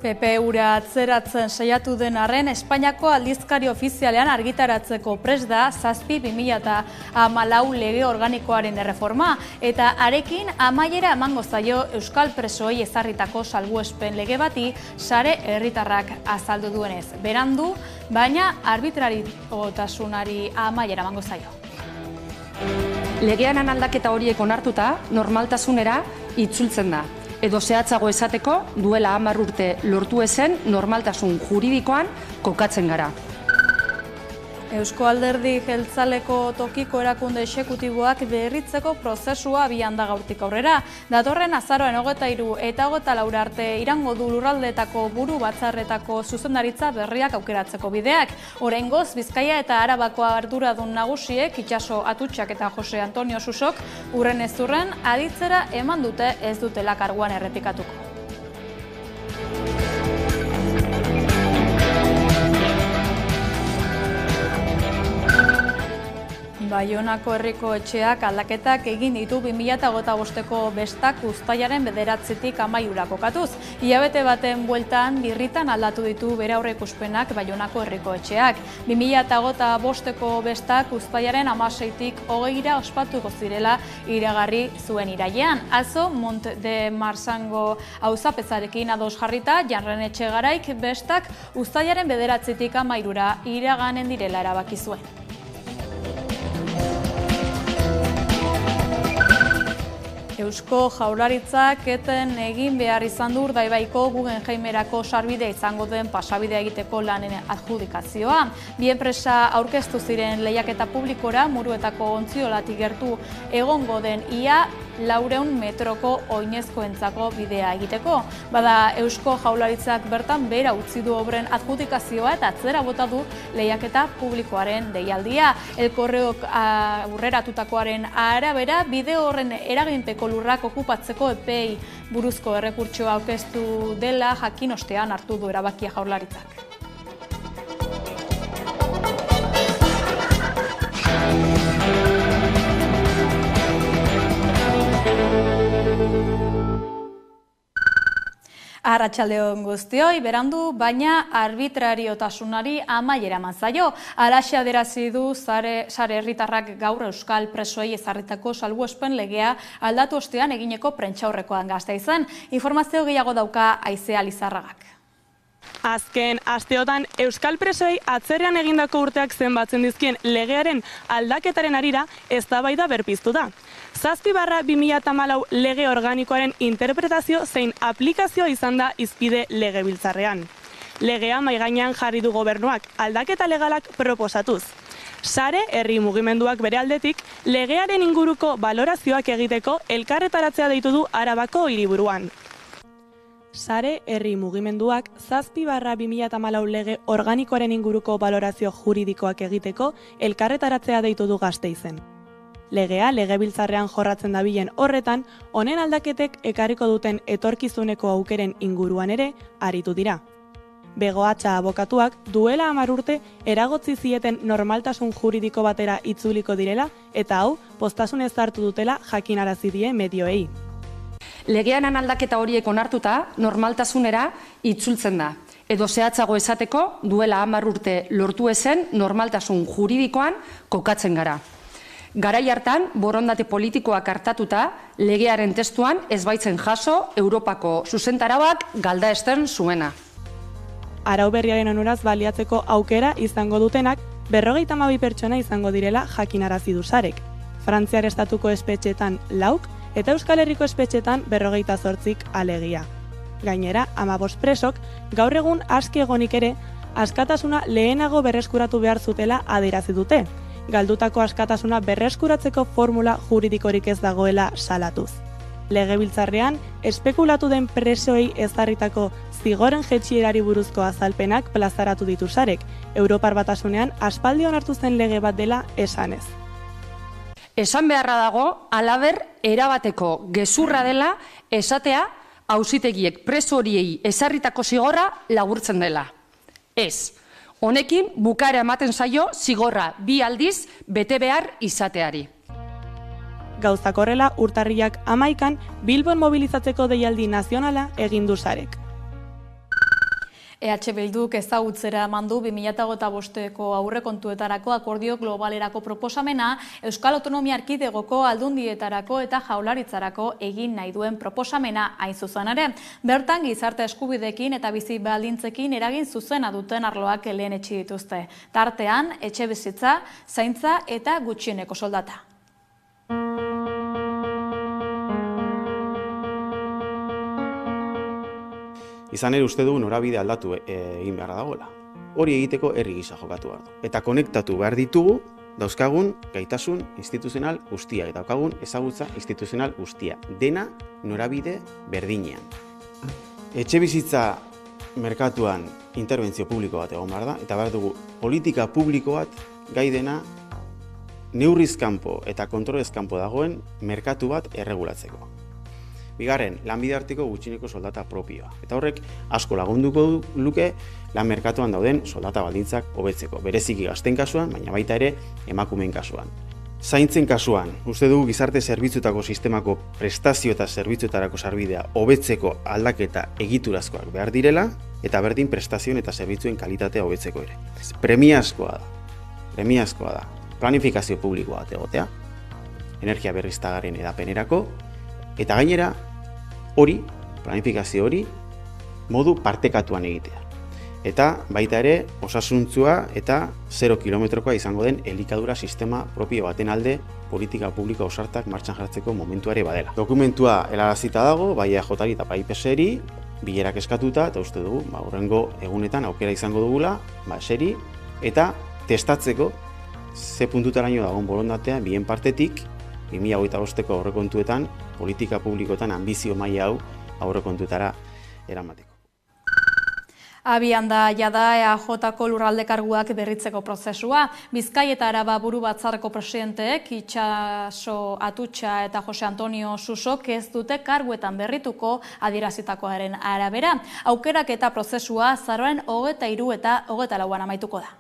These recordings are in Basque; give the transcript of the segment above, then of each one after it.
PP ura atzeratzen saiatu den arren, Espainiako aldizkari ofizialean argitaratzeko prest da 7/2014 lege organikoaren erreforma, eta arekin amaiera emango zaio euskal presoei ezarritako salbuespen lege bati sare herritarrak azaldu duenez. Berandu, baina arbitrariotasunari amaiera emango zaio. Legearen aldaketa horiek onartuta, normaltasunera itzultzen da. Edo zehatzago esateko, duela 10 urte lortu ezen normaltasun juridikoan kokatzen gara. Eusko Alderdi Jeltzaleko tokiko erakunde exekutiboak berritzeko prozesua abian da gaurtik aurrera. Datorren azaroan 23 eta 24 arte irango du lurraldeetako buru batzarretako zuzendaritza berriak aukeratzeko bideak. Oraingoz, Bizkaia eta Arabako arduradun nagusiek, Itxaso Atutxak eta Jose Antonio Susok, urren ez urren aditzera eman dute ez dutela karguan errepikatuko. Baionako herriko etxeak aldaketak egin ditu 2025ko bestak uztailaren 9-tik 10 kokatuz. Hilabete baten bueltan birritan aldatu ditu bere aurreikuspenak Baionako herriko etxeak. 2025ko bestak uztailaren 16-tik 20 ospatuko zirela iragarri zuen irailean. Atzo Mont de Marsango auzapezarekin ados jarrita, Janren Etxegaraik bestak uztailaren 9-tik 10 iraganen direla erabaki zuen. Eusko Jaurlaritzak eten egin behar izan du Urdaibaiko Guggenheimerako sarbidea izango den pasabidea egiteko lanen adjudikazioa. Bi enpresa aurkeztu ziren lehiaketa publikora Muruetako ontziolatik gertu egongo den ia 400 metroko oinezkoentzako bidea egiteko. Bada Eusko Jaurlaritzak bertan behera utzi du obren adjudikazioa eta atzera bota du lehiaketa publikoaren deialdia. El Correok aurreratutakoaren arabera bide horren eraginpeko lurrak okupatzeko epei buruzko errekurtsoa aurkeztu dela jakin ostean hartu du erabakia Jaurlaritzak. Arratsaldeon guztioi, berandu, baina arbitrariotasunari amaiera eman zaio. Halaxe adierazi du sare herritarrak gaur euskal presoei ezarritako salbuespen legea aldatu ostean egineko prentsaurrekoan Gasteizen. Informazio gehiago dauka Aizea Lizarragak. Azken asteotan euskal presoei atzerrean egindako urteak zenbatzen dizkien legearen aldaketaren harira eztabaida berpiztu da. 7/2014 lege organikoaren interpretazio zein aplikazioa izan da hizpide legebiltzarrean. Legea mahai gainean jarri du gobernuak aldaketa legalak proposatuz. Sare herri mugimenduak bere aldetik legearen inguruko balorazioak egiteko elkarretaratzea deitu du Arabako hiriburuan. Sare herri mugimenduak 7/2014 lege organikoaren inguruko balorazio juridikoak egiteko elkarretaratzea deitu du Gasteizen. Legea legebiltzarrean jorratzen dabilen horretan, honen aldaketek ekarriko duten etorkizuneko aukeren inguruan ere aritu dira. Begoatxa abokatuak duela 10 urte eragotzi zieten normaltasun juridiko batera itzuliko direla eta hau postasunez hartu dutela jakinarazi die medioei. Legearen aldaketa horiek onartuta, normaltasunera itzultzen da. Edo zehatzago esateko, duela 10 urte lortu ezen normaltasun juridikoan kokatzen gara. Garai hartan, borondate politikoak hartatuta, legearen testuan ez baitzen jaso Europako zuzentarauak galdaesten zuena. Arau berriaren onuraz baliatzeko aukera izango dutenak 52 pertsona izango direla jakinarazi du sarek. Frantziar estatuko espetxetan 4 eta Euskal Herriko espetxetan 58 alegia. Gainera, 15 presok gaur egun aske egonik ere askatasuna lehenago berreskuratu behar zutela adierazi dute. Galdutako askatasuna berreskuratzeko formula juridikorik ez dagoela salatuz. Legebiltzarrean, espekulatu den presoei ezarritako zigoren jaitsierari buruzko azalpenak plazaratu ditu sarek, Europar Batasunean aspaldi onartu zen lege bat dela esanez. Esan beharra dago, halaber erabateko gezurra dela esatea auzitegiek preso horiei ezarritako zigorra laburtzen dela. Ez. Honekin bukaera ematen zaio zigorra 2 aldiz bete behar izateari. Gauzak horrela, urtarrilak 11an Bilbon mobilizatzeko deialdi nazionala egin du sarek. EH Bilduk ezagutzera eman du 2025ko aurrekontuetarako akordio globalerako proposamena Euskal Autonomia Erkidegoko aldundietarako eta jaurlaritzarako egin nahi duen proposamena hain zuzen ere. Bertan gizarte eskubideekin eta bizi baldintzekin eragin zuzena duten arloak lehenetsi dituzte. Tartean, etxebizitza, zaintza eta gutxieneko soldata. Izan ere uste dugu norabide aldatu egin beharra dagoela. Hori egiteko herri gisa jokatu behar du. Eta konektatu behar ditugu dauzkagun gaitasun instituzional guztia eta daukagun ezagutza instituzional guztia. Dena norabide berdinean. Etxebizitza merkatuan interbentzio publiko bat egon behar da, eta behar dugu politika publiko bat gai dena neurriz kanpo eta kontrolez kanpo dagoen merkatu bat erregulatzeko. Bigarren, lanbide arteko gutxieneko soldata propioa. Eta horrek asko lagunduko luke lan merkatuan dauden soldata baldintzak hobetzeko. Bereziki gazten kasuan, baina baita ere emakumeen kasuan. Zaintzen kasuan, uste dugu gizarte zerbitzutako sistemako prestazio eta zerbitzuetarako sarbidea hobetzeko aldaketa egiturazkoak behar direla, eta berdin prestazioen eta zerbitzuen kalitatea hobetzeko ere. Premiazkoa da. Planifikazio publikoa bat egotea, energia berriztagarrien edapenerako, eta gainera, planifikazio hori, modu partekatuan egitea. Eta baita ere, osasuntzua eta 0 kilometrokoa izango den elikadura sistema propio baten alde politika publiko ausartak martxan jartzeko momentuare badela. Dokumentua helarazita dago, bai EAJ-ri eta bai PSE-ri, bilerak eskatuta, eta uste dugu, hurrengo egunetan aukera izango dugula, eseri, eta testatzeko ze puntutaraino dagoen borondatea bien partetik, 2025ko aurrekontuetan, politika publikoetan ambizio maila hau aurrekontuetara eramateko. Abian da jada EAJ-ko lurralde karguak berritzeko prozesua. Bizkai eta Araba buru batzarreko presidenteek Itxaso Atutxa eta Jose Antonio Susok ez dute karguetan berrituko adierazitakoaren arabera. Aukerak eta prozesua azaroaren 23 eta 24 amaituko da.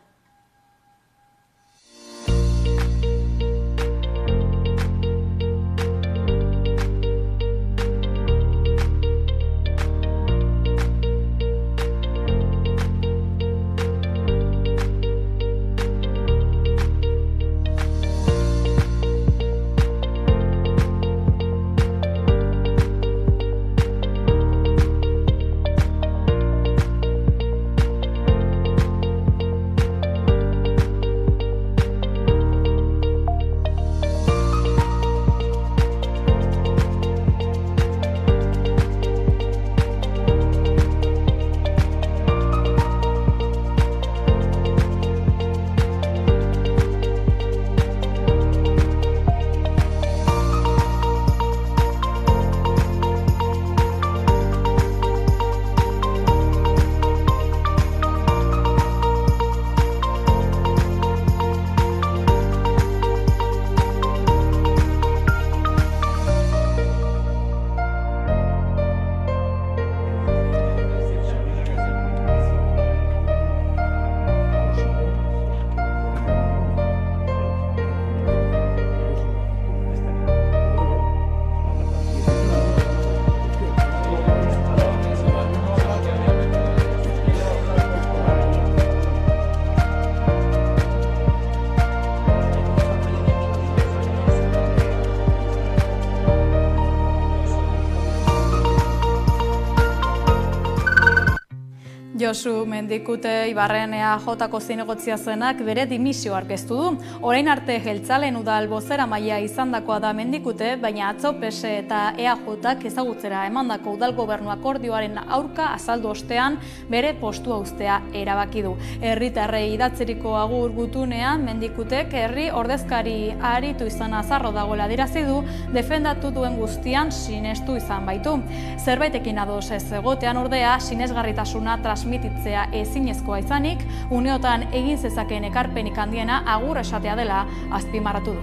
Josu Mendikute Ibarren EAJ-ko zinegotziazenak bere dimisio aurkeztu du. Orain arte jeltzaleen udal bozeramailea izandakoa da Mendikute, baina atzo PSE eta EAJ-ak ezagutzera emandako udal gobernu akordioaren aurka azaldu ostean bere postua uztea erabaki du. Herritarrei idatziriko agur gutunean Mendikutek herri ordezkari aritu izan azarro dagoela adierazi du, defendatu duen guztian sinestu izan baitu. Zerbaitekin ados ez egotean ordea sinesgarritasuna transmititzea ezinezkoa izanik, uneotan egin zezakeen ekarpenik handiena agur esatea dela azpimarratu du.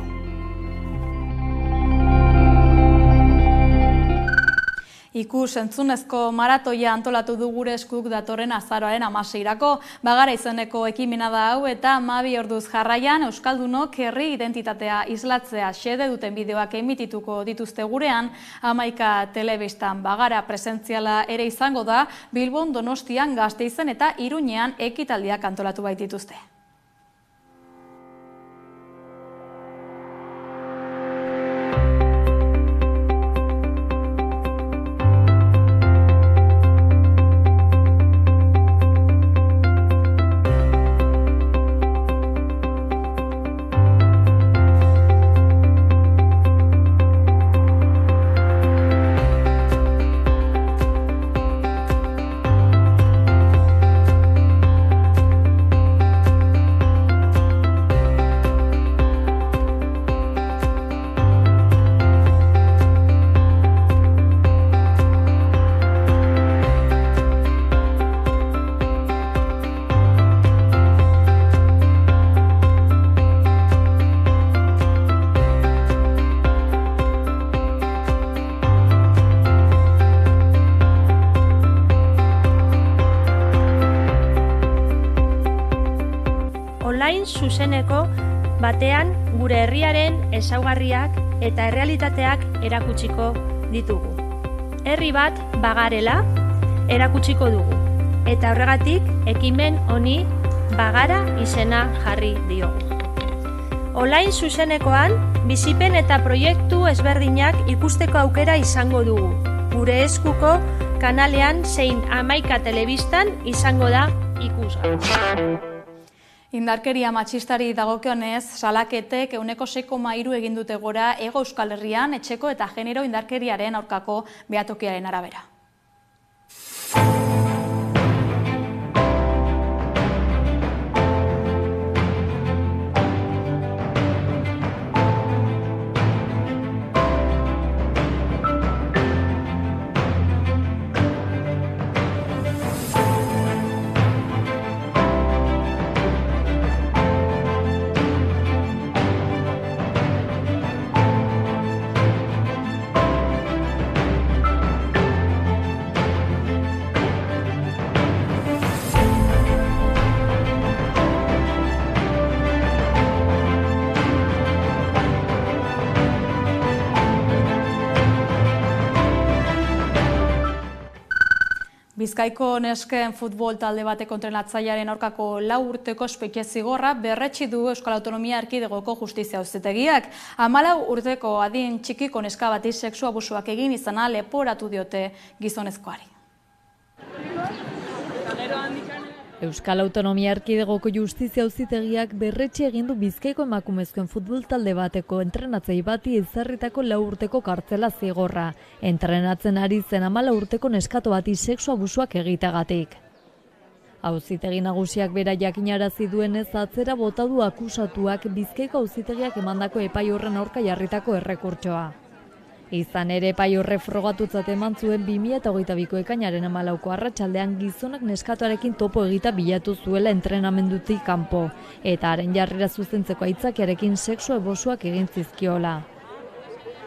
Ikus entzunezko maratoia antolatu du Gure Eskuk datorren azaroaren 16irako. Bagara izeneko ekimena da hau eta 12 orduz jarraian euskaldunok herri identitatea islatzea xede duten bideoak emitituko dituzte gurean. 11 telebistan Bagara presentziala ere izango da, Bilbon, Donostian, Gasteizen eta Iruñean ekitaldiak antolatu baitituzte. Online zuzeneko batean gure herriaren ezaugarriak eta errealitateak erakutsiko ditugu. Herri bat bagarela erakutsiko dugu, eta horregatik ekimen honi Bagara izena jarri diogu. Online zuzenekoan bizipen eta proiektu ezberdinak ikusteko aukera izango dugu. Gure Eskuko kanalean zein 11 telebistan izango da ikusgai. Indarkeria matxistari dagokionez, salaketek 6,3 egin dute gora Hego Euskal Herrian etxeko eta genero indarkeriaren aurkako behatokiaren arabera. Bizkaiko nesken futbol talde bateko entrenatzailearen aurkako 4 urteko espetxe zigorra berretsi du Euskal Autonomia Erkidegoko Justizia Auzitegiak. 14 urteko adin txikiko neska bati sexu abusuak egin izana leporatu diote gizonezkoari. Euskal Autonomia Erkidegoko Justizia Auzitegiak berretsi egin du Bizkaiko emakumezkoen futbol talde bateko entrenatzei bati ezarritako 4 urteko kartzela zigorra. Entrenatzen ari zen 14 urteko neskato bati sexu abusuak egiteagatik. Auzitegi nagusiak bera jakinarazi duenez atzera bota du akusatuak Bizkaiko Auzitegiak emandako epai horren aurka jarritako errekurtsoa. Izan ere, epai horre frogatutzat eman zuen 2022ko ekainaren 14ko arratsaldean gizonak neskatoarekin topo egita bilatu zuela entrenamendutik kanpo, eta haren jarrera zuzentzeko aitzakiarekin sexu abusuak egin zizkiola.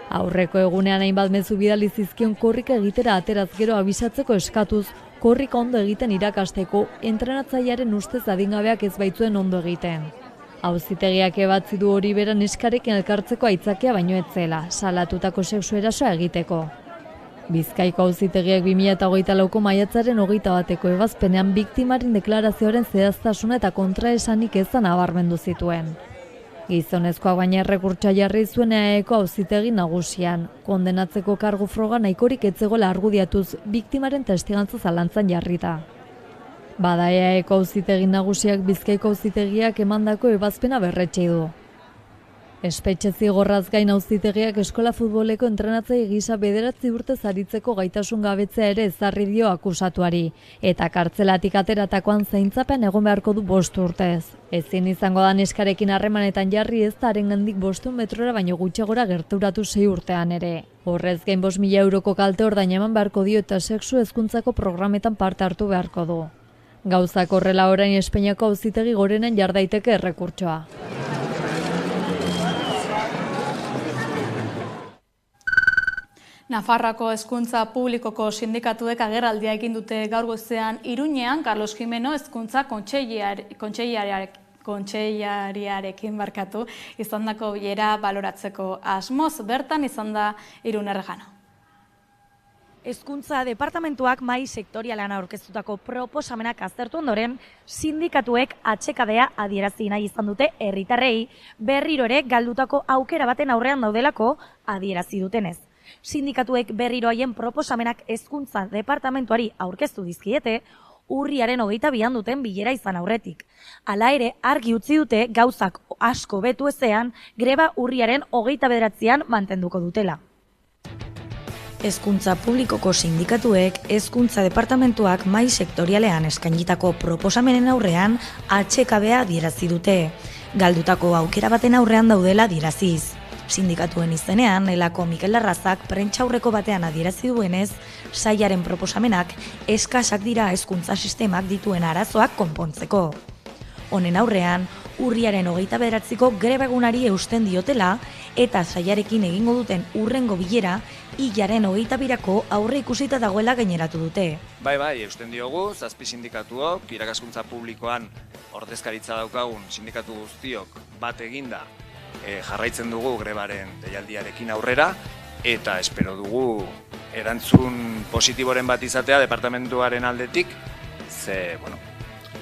Aurreko egunean hainbat mezu bidali zizkion korrika egitera ateraz gero abisatzeko eskatuz, korrika ondo egiten irakasteko entrenatzailearen ustez adingabeak ez baitzuen ondo egiten. Auzitegiak ebatzi du hori bera neskarekin elkartzeko aitzakia baino ez zela, salatutako sexu erasoa egiteko. Bizkaiko Auzitegiak 2024ko maiatzaren 21ko ebazpenean biktimaren deklarazioaren zehaztasuna eta kontraesanik eza nabarmendu zituen. Gizonezkoak baina errekurtsoa jarri zuen EAEko Auzitegi nagusian, kondenatzeko kargu froga nahikorik ez zegoela argudiatuz biktimaren testigantza zalantzan jarrita. Bada EAEko Auzitegi nagusiak Bizkaiko Auzitegiak emandako ebazpena berretsi du. Espetxe zigorraz gain Auzitegiak eskola futboleko entrenatzaile gisa 9 urtez aritzeko gaitasun gabetzea ere ezarri dio akusatuari, eta kartzelatik ateratakoan zaintzapean egon beharko du 5 urtez. Ezin izango da neskarekin harremanetan jarri ez da harengandik 500 metrora baino gutxagora gerturatu 6 urtean ere. Horrez gain 5.000 euroko kalte ordaina eman beharko dio eta sexu hezkuntzako programetan parte hartu beharko du. Gauzak horrela orain Espainiako Auzitegi Gorenean jar daiteke errekurtsoa. Nafarroako Hezkuntza Publikoko sindikatuek agerraldia egin dute gaur goizean Iruñean Carlos Jimeno Hezkuntza kontseilariarekin izandako bilera baloratzeko asmoz. Bertan izan da Irune Erregano. Hezkuntza departamentuak mahai sektorialean aurkeztutako proposamenak aztertu ondoren, sindikatuek atsekabea adierazi nahi izan dute herritarrei, berriro ere galdutako aukera baten aurrean daudelako adierazi dutenez. Sindikatuek berriro haien proposamenak hezkuntza departamentuari aurkeztu dizkiete, urriaren 22an duten bilera izan aurretik. Hala ere, argi utzi dute gauzak asko betu ezean, greba urriaren 29an mantenduko dutela. Hezkuntza Publikoko sindikatuek hezkuntza departamentuak mahai sektorialean eskainitako proposamenen aurrean atsekabea adierazi dute. Galdutako aukera baten aurrean daudela adieraziz. Sindikatuen izenean, Elako Mikel Larrazak prentsaurreko batean adierazi duenez, sailaren proposamenak eskasak dira hezkuntza sistemak dituen arazoak konpontzeko. Honen aurrean, urriaren 29ko greba egunari eusten diotela eta sailarekin egingo duten hurrengo bilera hilaren 22ko aurre ikusita dagoela gaineratu dute. Bai, eusten diogu, 7 sindikatuok, irakaskuntza publikoan ordezkaritza daukagun sindikatu guztiok bat eginda jarraitzen dugu grebaren deialdiarekin aurrera eta espero dugu erantzun positiboren bat izatea departamentuaren aldetik, ze,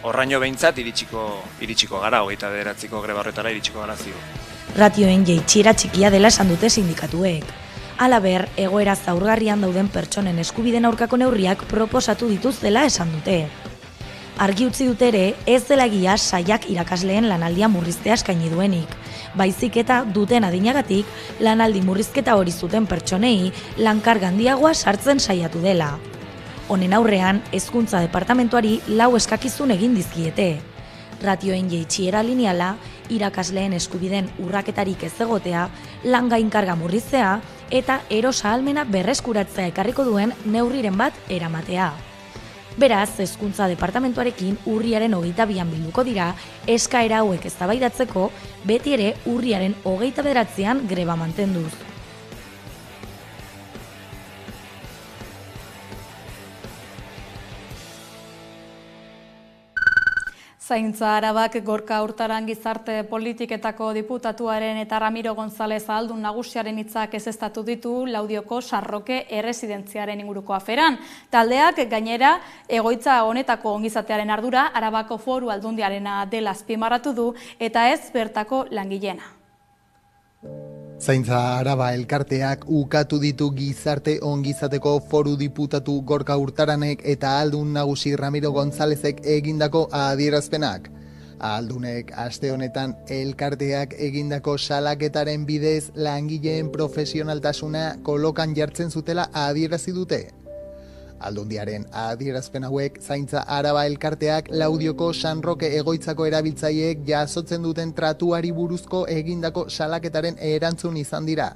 horraino behintzat iritsiko gara, 29ko greba horretara iritsiko gara ziur. Ratioen jaitsiera txikia dela esan dute sindikatuek. Halaber, egoera zaurgarrian dauden pertsonen eskubideen aurkako neurriak proposatu dituztela esan dute. Argi utzi dute ere, ez dela egia saiak irakasleen lanaldia murriztea eskaini duenik. Baizik eta duten adinagatik, lanaldi murrizketa hori zuten pertsonei lankarga handiagoa sartzen saiatu dela. Honen aurrean, hezkuntza departamentuari 4 eskakizun egin dizkiete. Ratioen jaitsiera lineala, irakasleen eskubideen urraketarik ez egotea, lan gainkarga murriztea eta erosa ahalmena berreskuratzea ekarriko duen neurriren bat eramatea. Beraz, hezkuntza departamentuarekin urriaren 22an bilduko dira, eskaera hauek eztabaidatzeko, beti ere urriaren 29an greba mantenduz. Zaintza Arabak Gorka Hurtaran gizarte politiketako diputatuaren eta Ramiro González ahaldun nagusiaren hitzak ezeztatu ditu Laudioko Sarroke erresidentziaren inguruko aferan. Taldeak gainera egoitza honetako ongizatearen ardura Arabako Foru Aldundiarena dela azpimarratu du eta ez bertako langileena. Zaintza Araba elkarteak ukatu ditu gizarte ongizateko foru diputatu Gorka Hurtaranek eta ahaldun nagusi Ramiro Gonzálezek egindako adierazpenak. Ahaldunek aste honetan elkarteak egindako salaketaren bidez langileen profesionaltasuna kolokan jartzen zutela adierazi dute. Aldundiaren adierazpen hauek Zaintza Araba elkarteak Laudioko San Roke egoitzako erabiltzaileek jasotzen duten tratuari buruzko egindako salaketaren erantzun izan dira.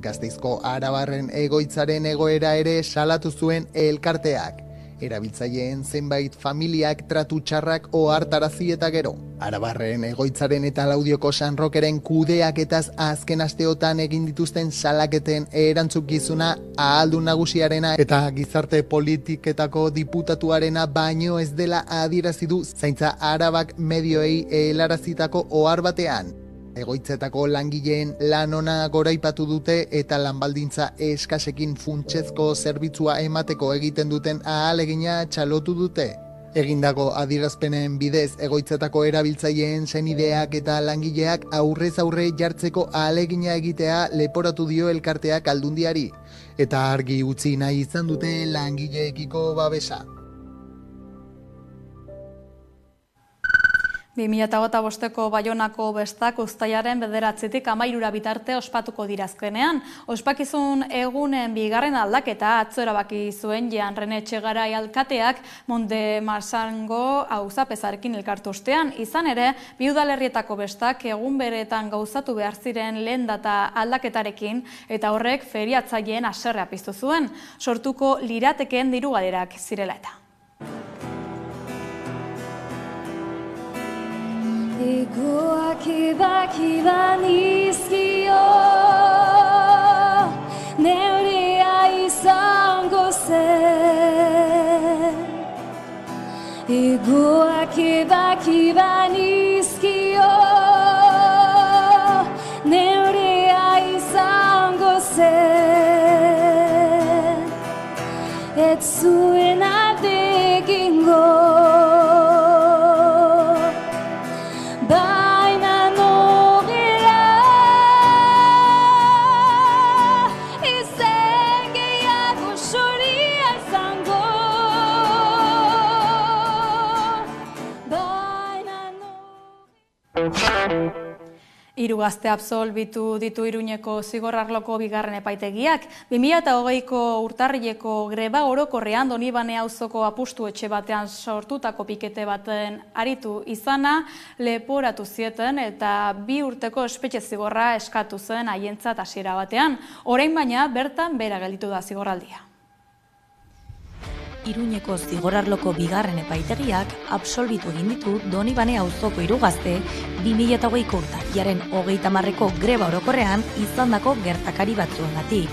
Gasteizko Arabarren egoitzaren egoera ere salatu zuen elkarteak. Erabiltzaileen zenbait familiak tratu txarrak ohartarazi eta gero. Arabarren egoitzaren eta Laudioko San Rokeren kudeaketaz azken asteotan egin dituzten salaketen erantzukizuna ahaldun nagusiarena eta gizarte politiketako diputatuarena baino ez dela adierazi du Zaintza Arabak medioei helarazitako ohar batean. Egoitzetako langileen lan ona goraipatu dute eta lanbaldintza eskasekin funtsezko zerbitzua emateko egiten duten ahalegina txalotu dute. Egindako adierazpenen bidez egoitzetako erabiltzaileen senideak eta langileak aurrez aurre jartzeko ahalegina egitea leporatu dio elkarteak Aldundiari. Eta argi utzi nahi izan dute langileekiko babesa. 2025ko Baionako bestak uztailaren 9-tik 13 bitarte ospatuko dirazkenean. Ospakizun egunen bigarren aldaketa atzo erabaki zuen Jean Rene Etxegarai alkateak Monte Marsango auzapezarekin elkartu ostean. Izan ere, bi udalerrietako bestak egun beretan gauzatu behar ziren lehen data aldaketarekin eta horrek feriatzaileen haserrea piztu zuen. Sortuko liratekeen diru galerak zirela eta. Egoak ebakidan izkio, neurea Goak ebaki banizkio neurea izango zen ez zuen ategingo baina nogela izen gehiago soria izango Hiru gazte absolbitu ditu Iruñeko zigor-arloko bigarren epaitegiak. 2020ko urtarrileko greba orokorrean Donibane auzoko apustu etxe batean sortutako pikete baten aritu izana leporatu zieten eta 2 urteko espetxe zigorra eskatu zen haientzat hasiera batean. Orain baina bertan behera gelditu da zigorraldia. Iruñeko zigor-arloko bigarren epaitegiak absolbitu egin ditu Donibane auzoko 3 gazte 2020ko urtarrilaren 30ko greba orokorrean izandako gertakari batzuengatik.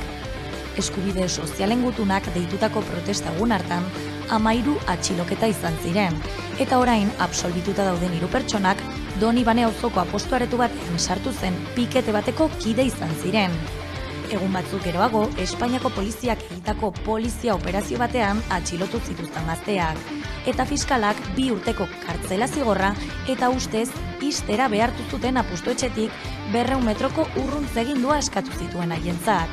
Eskubide sozialen gutunak deitutako protesta egun hartan 13 atxiloketa izan ziren, eta orain absolbituta dauden 3 pertsonak Donibane auzoko apostu-aretu batean sartu zen pikete bateko kide izan ziren. Egun batzuk geroago, Espainiako poliziak egitako polizia operazio batean atxilotu zituzten gazteak, eta fiskalak 2 urteko kartzela zigorra eta ustez ixtera behartu zuten apustuetxetik 200 metroko urruntzegindua eskatu zituen haientzat.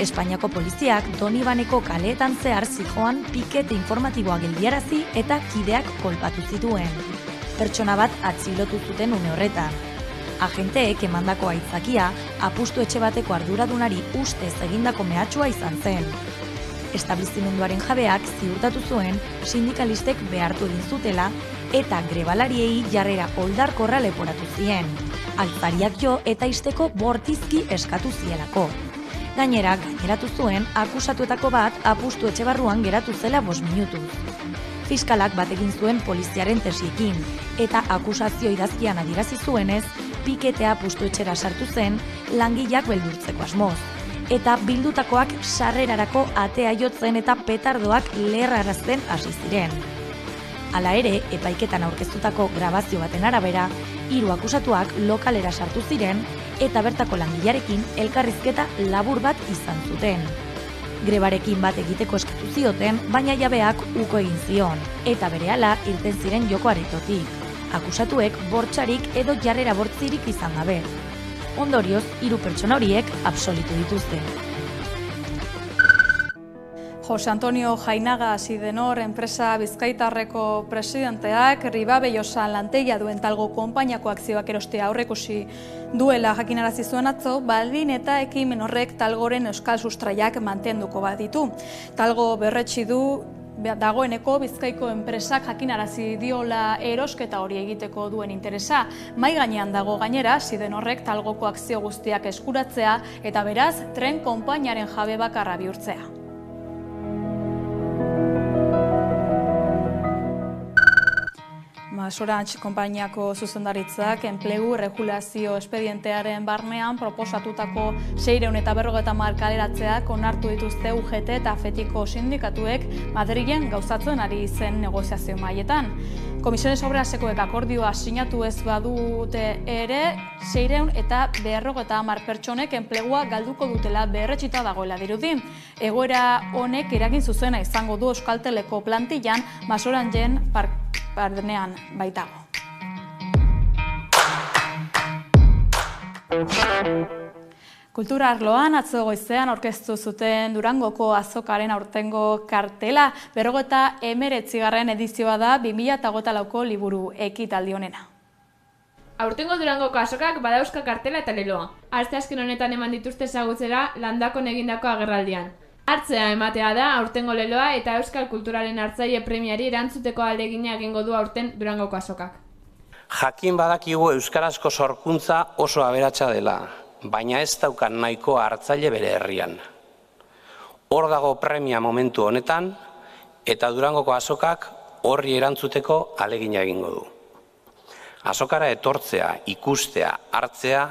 Espainiako poliziak Donibaneko kaleetan zehar zijoan pikete informatiboa geldiarazi eta kideak kolpatu zituen. Pertsona bat atxilotu zuten une horretan. Agenteek emandako aitzakia apustu etxe bateko arduradunari ustez egindako mehatxua izan zen. Establizimenduaren jabeak ziurtatu zuen sindikalistek behartu egin zutela eta grebalariei jarrera oldarkorra leporatu zien. Altzariak jo eta ixteko bortizki eskatu zielako. Gainera, gaineratu zuen akusatuetako bat apustu etxe barruan geratu zela 5 minutuz. Fiskalak bat egin zuen poliziaren tesiekin eta akusazio idazkian adierazi zuenez, piketea apustu etxera sartu zen langileak beldurtzeko asmoz. Eta bildutakoak sarrerarako atea jotzen eta petardoak leherrarazten hasi ziren. Hala ere, epaiketan aurkeztutako grabazio baten arabera, 3 akusatuak lokalera sartu ziren eta bertako langilearekin elkarrizketa labur bat izan zuten. Grebarekin bat egiteko eskatu zioten, baina jabeak uko egin zion, eta berehala irten ziren joko aretotik. Akusatuek bortxarik edo jarrera bortzirik izan gabe. Ondorioz, 3 pertsona horiek absolbitu dituzte. Jose Antonio Jainaga Sidenor enpresa bizkaitarreko presidenteak Ribabeiosan lantegia duen talgo konpainiako akzioak erostea aurreikusi duela jakinarazi zuen atzo, baldin eta ekimen horrek talgoren euskal sustraiak mantenduko baditu. Talgo berretsi du dagoeneko Bizkaiko enpresak jakinarazi diola erosketa hori egiteko duen interesa. Mai gainean dago gainera Sidenorrek talgoko akzio guztiak eskuratzea eta beraz tren konpainiaren jabe bakarra bihurtzea. Sorantz konpainiako zuzendaritzak enplegu regulazio espedientearen barnean proposatutako 650 kaleratzeak onartu dituzte UGT eta FETiko sindikatuek Madrilen gauzatzen ari zen negoziazio mailetan. Komisiones Obreasekoek akordioa sinatu ez badute ere 650 pertsonek enplegua galduko dutela berretsita dagoela dirudi. Egoera honek eragin zuzena izango du Euskalteleko plantillan Masorantzen barnean baitago. Kultura arloan atzo goizean aurkeztu zuten Durangoko azokaren aurtengo kartela, 59. edizioa da 2024ko liburu ekitaldi honena. Aurtengo Durangoko azokak badauzka kartela eta leloa. Asteazken honetan eman dituzte ezagutzera Landakon egindako agerraldian. Hartzea ematea da aurtengo leloa eta euskal kulturaren hartzaile premiari erantzuteko ahalegina egingo du aurten Durangoko azokak. Jakin badakigu euskarazko sorkuntza oso aberatsa dela, baina ez daukan nahiko hartzaile bere herrian. Hor dago premia momentu honetan eta Durangoko azokak horri erantzuteko ahalegina egingo du. Azokara etortzea, ikustea, hartzea,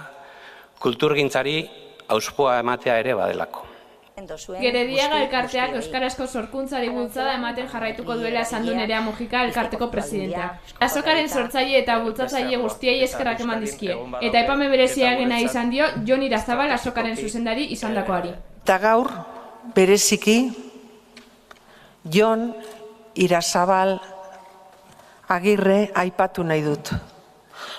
kulturgintzari hauspoa ematea ere badelako. Gerediaga elkarteak euskarazko sorkuntzari bultzada ematen jarraituko duela esan du Nerea Mujika elkarteko presidenteak. Azokaren sortzaile eta bultzatzaile guztiei eskerrak eman dizkie, eta aipamen berezia egina izan dio Jon Irazabal azokaren zuzendari izandakoari. Eta gaur, bereziki, Jon Irazabal Agirre aipatu nahi dut.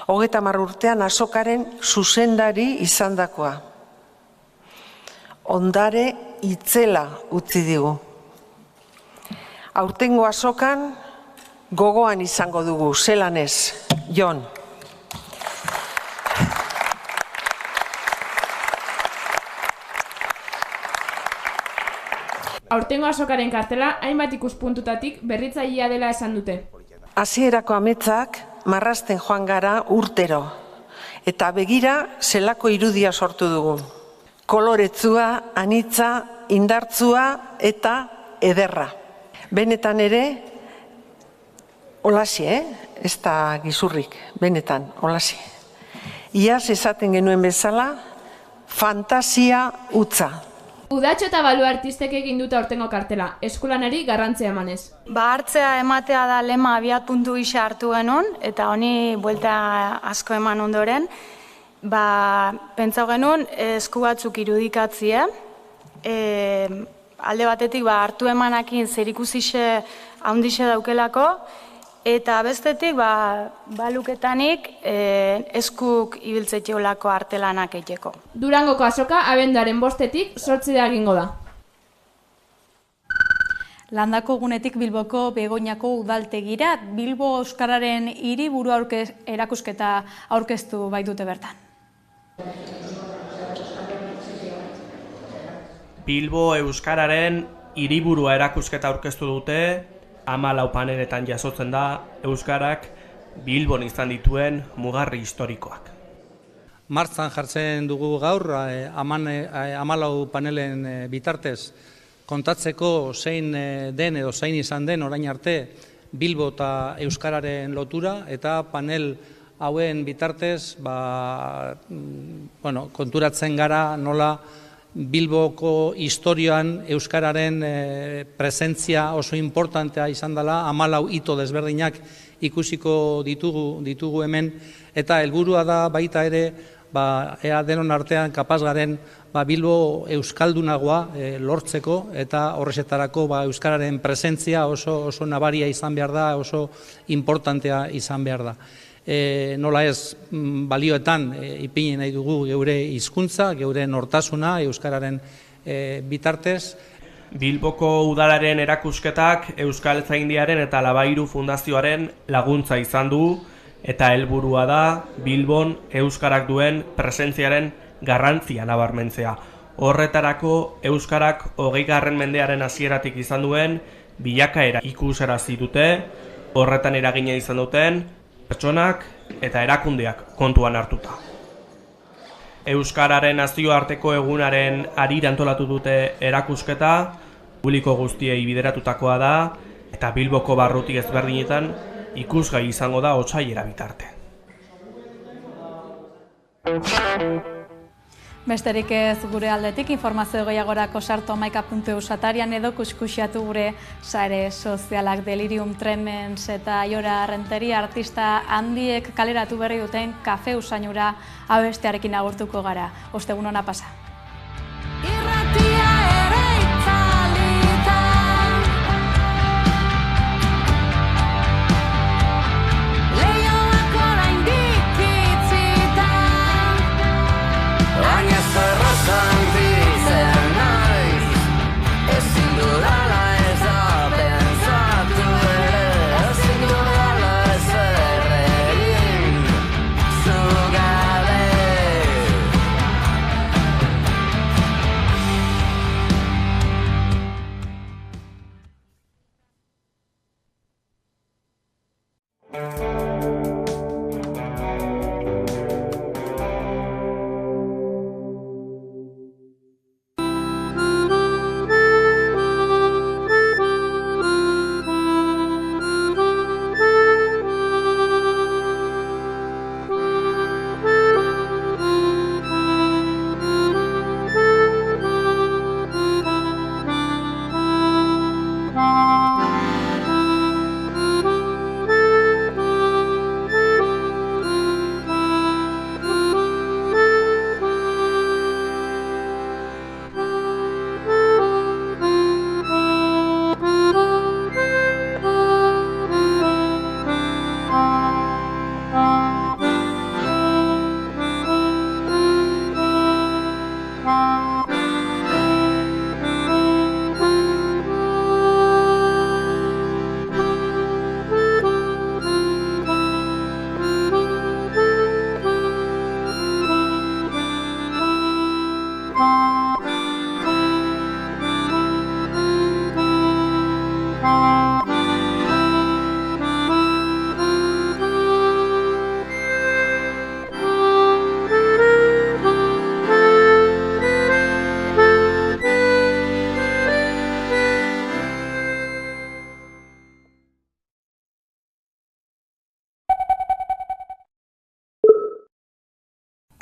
30 urtean azokaren zuzendari izandakoa. Ondare itzela utzi digu. Aurtengo azokan gogoan izango dugu, zelan ez, Jon. Aurtengo azokaren kartela hainbat ikuspuntutatik berritzailea dela esan dute. Hasierako ametsak marrazten joan gara urtero, eta begira zelako irudia sortu dugu. Koloretsua, anitza, indartzua eta ederra. Benetan ere, holaxe, ez da gizurrik, benetan, holaxe. Iaz esaten genuen bezala, fantasia hutsa. Udatxo eta Balu artistek egin dute aurtengo kartela, eskulanari garrantzia emanez. Hartzea ematea da lema abiat puntu gisa hartu genuen, eta honi buelta asko eman ondoren, pentsau genuen esku batzuk irudikatzea, alde batetik hartu emanakin zerikusixe handixe daukelako, eta bestetik baluketanik eskuk ibiltzetxeolako artelanak eiteko. Durangoko azoka abenduaren 5etik 8 egingo da. Landako gunetik Bilboko Begoñako udaltegira, Bilbo Euskararen hiriburu erakusketa aurkeztu baitute bertan. Bilbo Euskararen hiriburua erakusketa aurkeztu dute, 14 paneletan jasotzen da Euskarak Bilbon izan dituen mugarri historikoak. Martzan jartzen dugu gaur, 14 panelen bitartez, kontatzeko zein den edo zein izan den orain arte Bilbo eta Euskararen lotura, eta panel hauen bitartez konturatzen gara nola Bilboko historioan Euskararen presentzia oso importantea izan dela, 14 hito desberdinak ikusiko ditugu hemen, eta helburua da baita ere, ea denon artean kapaz garen Bilbo euskaldunagoa lortzeko, eta horrezetarako Euskararen presentzia oso nabaria izan behar da, oso importantea izan behar da. Nola ez balioetan ipini nahi dugu geure hizkuntza, geure nortasuna Euskararen bitartez. Bilboko udalaren erakusketak Euskaltzaindiaren eta Labairu Fundazioaren laguntza izan du, eta helburua da Bilbon Euskarak duen presentziaren garrantzia nabarmentzea. Horretarako Euskarak 20. mendearen hasieratik izan duen bilakaera ikusarazi dute, horretan eragina izan duten pertsonak eta erakundeak kontuan hartuta. Euskararen nazioarteko egunaren harira antolatu dute erakusketa, publiko guztiei bideratutakoa da, eta Bilboko barruti ezberdinetan ikusgai izango da otsailera bitarte. Besterik ez gure aldetik, informazio gehiagorako sartu amaika.eus atarian edo kuskusiatu gure sare sozialak. Delirium Tremens eta Aiora Renteria artista handiek kaleratu berri duten kafe usainura abestearekin agurtuko gara. Ostegun ona pasa.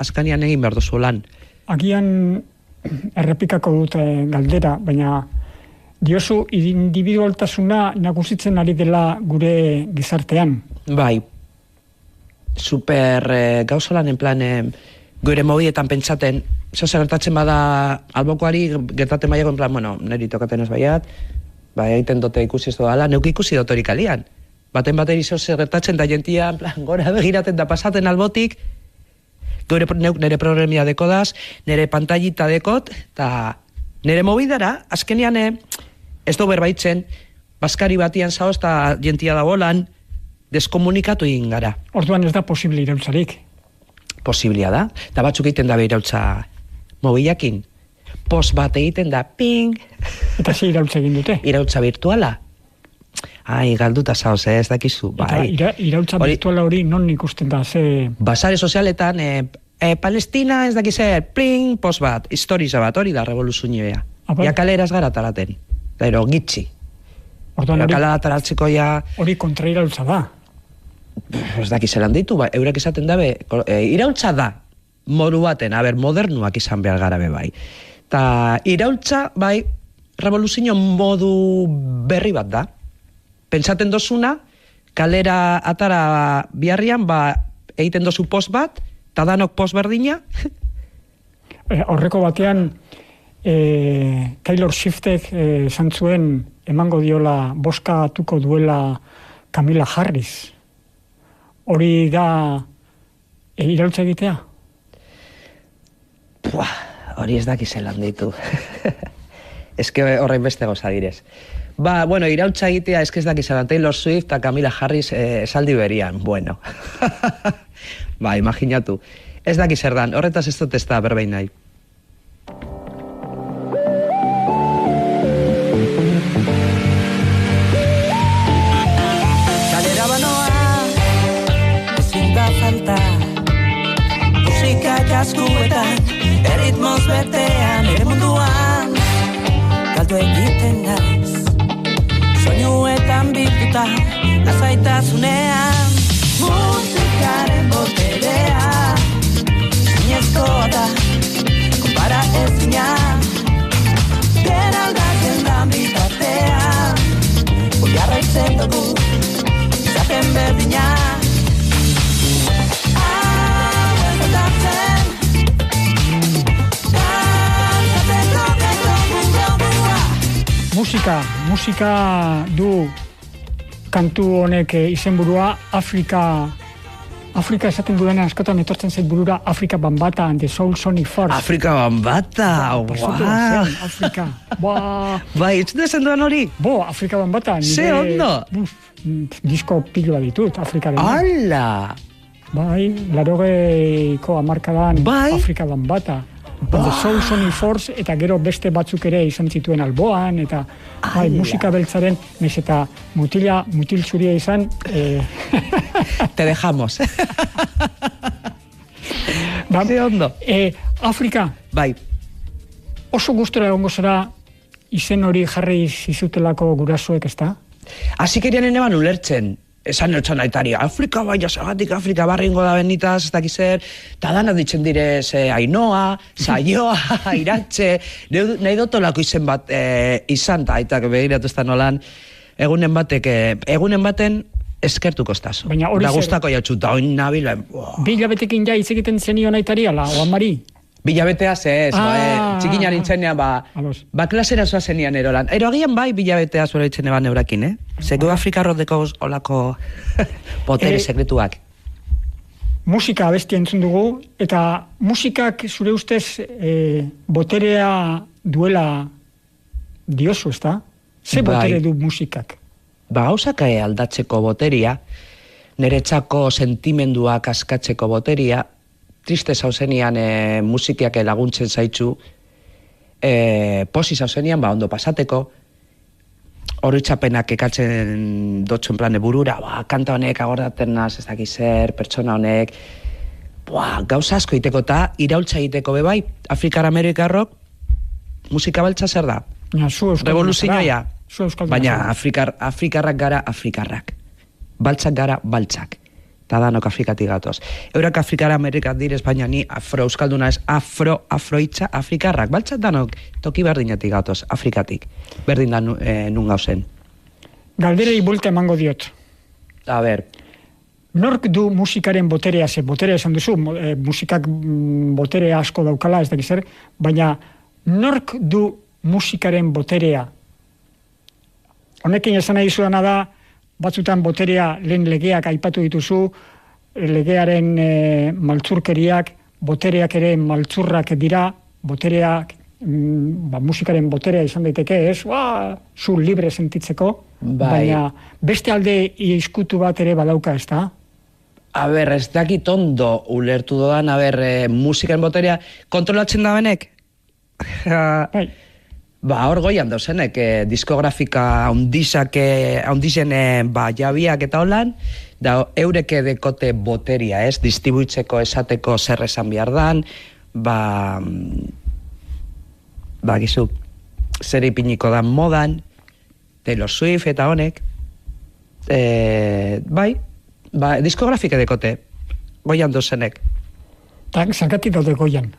azkanian egin behar duzu lan. Agian errepikako dute galdera, baina diozu individualtasuna nagusitzen ari dela gure gizartean. Bai, super gauzolan en plan gure mobietan pentsaten, zer gertatzen bada albokoari gertaten baiago en plan, bueno, neri tokaten ez baiat, egiten dute ikusi ez doala, neuk ikusi dut hori kalian. Baten bateri zer gertatzen da jentia, en plan, gora begiraten da pasaten albotik, nire programia dekodaz, nire pantallita dekot, eta nire mobidara, azkenean ez du berbaitzen, baskari batian zaoz, eta jentia da bolan, deskomunikatu egin gara. Orduan ez da posible iraultzarik. Posiblia da, eta batzuk egiten da iraultza mobilakin. Post bat egiten da, ping! Eta ze iraultza egin dute? Iraultza virtuala. Ai, galduta zaoz, ez dakizu. Eta iraultza virtuala hori non ikusten da, ze... Basare sozialetan, Palestina ez dakize, pling, post bat, historiza bat, hori da revoluzioa. Ja kalera ez gara taraten. Pero gitxi. Orduan kalera taratzeko ja... Hori kontra iraultza da. Ez dakizelan ditu, eurek esaten dabe, iraultza da, modu baten, modernuak izan behar gara bai. Ta iraultza, bai, revoluzio modu berri bat da. Pentsaten dozuna, kalera atara biharrian, egiten dozu post bat, eta danok post berdina. Horreko batean, Taylor Swiftek esan zuen emango diola boskatuko duela Kamala Harris. Hori da iraultza egitea? Hori ez dakizelan ditu. Ez que horrein beste goza direz. Bueno, iraultza egitea ez dakizelan Taylor Swift eta Kamala Harris esaldi berian. Bueno. Imaginatu. Ez dakizer dan, horretaz ez dut ez da berbein nahi. Kalera banoa, ezin da falta, musika jaskuetan, erritmoz betean, ere munduan, galdu egiten naiz, soinuetan bilduta, lasaitasunean, musikaren boterea, zinezkoa da, konpara ezina, dena aldatzen dan bitartean, hori arraitzen dugu, izaten berdina. Musika du kantu honek izenburua Afrika esaten duena askotan etortzen zait burura Afrika Bambata and the Soul Sonic Force. Afrika Bambata, Afrika, bai, itzute zen duan hori? Afrika Bambata. Ze ondo? Disko piloa ditut, Afrikaren. Ala! Bai, 80ko hamarkadan Afrika Bambata. The Soul Sonic Force, eta gero beste batzuk ere izan zituen alboan, eta musika beltzaren, nez eta mutil zuria izan... Te dejamos. Ze ondo. Afrika. Bai. Oso gustora egongo zara izen hori jarri zizutelako gurasoek, ezta? Azikerian eneban ulertzen. Esan ertsan aitari, Afrika bai, jasagatik Afrika barringo da benitaz, ez dakizer, eta dana ditzen direz Ainoa, Saioa, Iratxe, nahi dotolako izen bat izan, eta aitak begiratu ez da nolan, egunen baten eskertuko estazo. Da guztako jautxuta, oin nabila. Bilabetekin ja hitz egiten zenio naitari, ala, oan mari? Bilabetea ez, txikinan intzenean, klasera zoa zenian erolan. Agian bai, bilabetea zuela itzene ban eurakin, Zego Afrikarro deko olako potere sekretuak. Musika abestia entzun dugu, eta musikak zure ustez boterea duela diozu, ezta? Ze botere du musikak? Gauzak aldatzeko boteria, niretzako sentimenduak askatzeko boteria, triste zauzenian musikiak laguntzen zaitzu, posi zauzenian ondo pasateko, horitzapenak ekatzen dotzen plane burura, kanta honek agordaten naz, ez dakiz zer, pertsona honek, gauza asko iteko eta iraultza iteko bebai, Afrikar-Amerikarrok musika baltza zer da? Revoluzioa. Baina Afrikarrak gara Afrikarrak, baltzak gara baltzak. eta danok Afrikatik gatoz. Eurak Afrikara Amerikat direz, baina ni afro-euskalduna ez afroitza Afrikarrak, baltzat danok toki berdinatik gatoz, Afrikatik, berdin da nun gauzen. Galderei buelta emango diot. A ber. Nork du musikaren boterea, ze boterea esan duzu, musikak boterea asko daukala, ez dakiz zer, baina nork du musikaren boterea? Honekin esan nahi zuena da, batzutan boterea lehen legeak aipatu dituzu, legearen maltzurkeriak, botereak ere maltzurrak dira, botereak, musikaren boterea izan daiteke, ez? Zu libre sentitzeko, baina beste alde izkutu bat ere badauka, ez da? A ber, ez dakit ondo ulertu dodan, musikaren boterea kontrolatzen da benek? Hor goian dauzenek, diskografika ondizen jabiak eta holan, da eureke dekote boteria, ez? Distribuitzeko esateko zer esan behar dan, gizu, zer ipiniko dan modan, Taylor Swift eta honek, diskografika dekote, goian dozenek. Zergatik daude goian?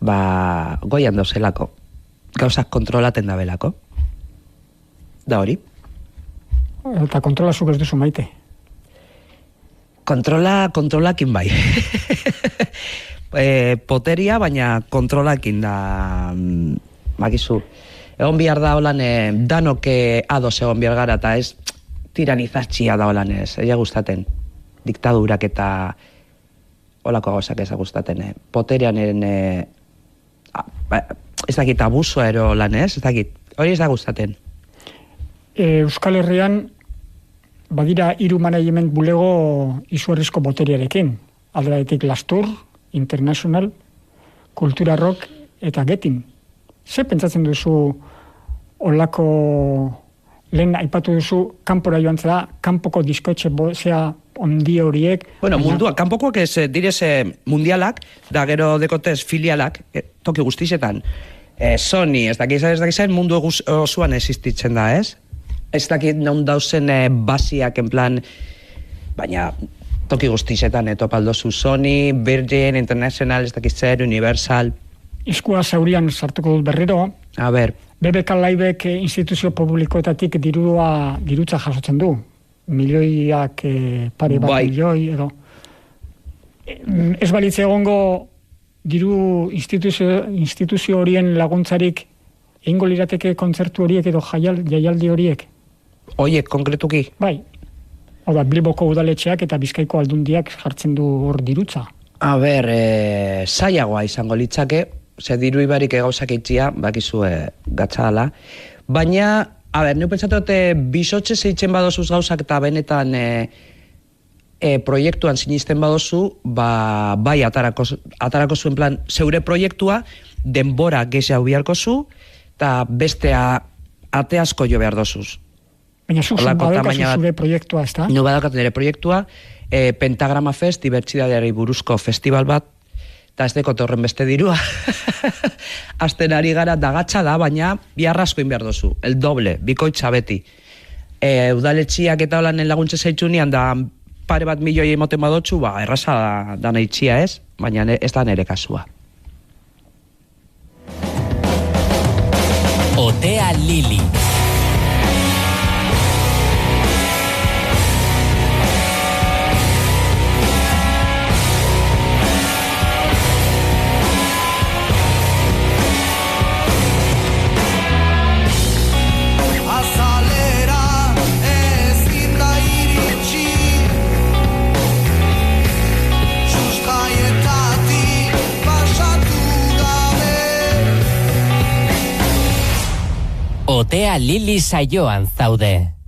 Goian dozelako. Gauzak kontrolaten da belako. Da hori. Eta kontrola zuk ez duzu maite? Kontrolakin bai. Poteria, baina kontrolakin da, bakizu. Egon bihar da holan, danok ados egon bihar gara, eta ez tiranizatxia da holan ez, ega gustaten. Diktadurak eta holako gauzak ez gustaten. Poterian ez dakit abusoa ero lan ez, hori ez da gustaten. Euskal Herrian badira 3 management bulego izugarrizko boteriarekin. Aldearetik Lastur, International, Kultura Rock eta Getin. Ze pentsatzen duzu olako lehen aipatu duzu kanpora joan zera, kanpoko diskotxe zea ondi horiek? Bueno, mundua, kanpokoak ez direz mundialak, da gero dekotez filialak, toki guztizetan. Sony, ez dakiz mundu osoan existitzen da, ez? Ez dakit non dauzen basiak en plan, baina toki guztizetan topaldozu Sony, Virgin, International, ez dakiz zer, Universal. Izkua zaurian sartuko dut berriro. A ber. BBK Liveek instituzio publikoetatik dirutza jasotzen du. Milioiak pare bat milioi edo. Ez balitze egongo diru instituzio horien laguntzarik egingo lirateke kontzertu horiek edo jaialdi horiek? Oiek, konkretuki? Bai. Hau da, Bilboko udaletxeak eta Bizkaiko aldundiak jartzen du hor dirutza. A ber, zailagoa izango litzake, ze diru ibarik gauzak itxia, bakizu gatza. Baina, a ber, neu pentsatu bizotxe zeitzen badozuz gauzak eta benetan proiektuan sinisten badozu, bai atarako zuen plan zeure proiektua, denbora gehiago biharko zu, eta bestea ate asko jo behar dozuz. Baina zuzun badaukazu zure proiektua, ez da? Nu badaukat nire proiektua, Pentagrama Fest, dibertsidadeari buruzko festival bat, eta ez dekot horren beste dirua. Azten ari gara dagatxa da, baina biharrasko behar dozu, el doble, bikoitza beti. Udaletxiak eta holanen laguntze zaitxunian da pare bat milioi emoten badotxu, erraza da nahi txia ez, baina ez da nire kasua. Otea Lili. Otea Lili saioan zaude.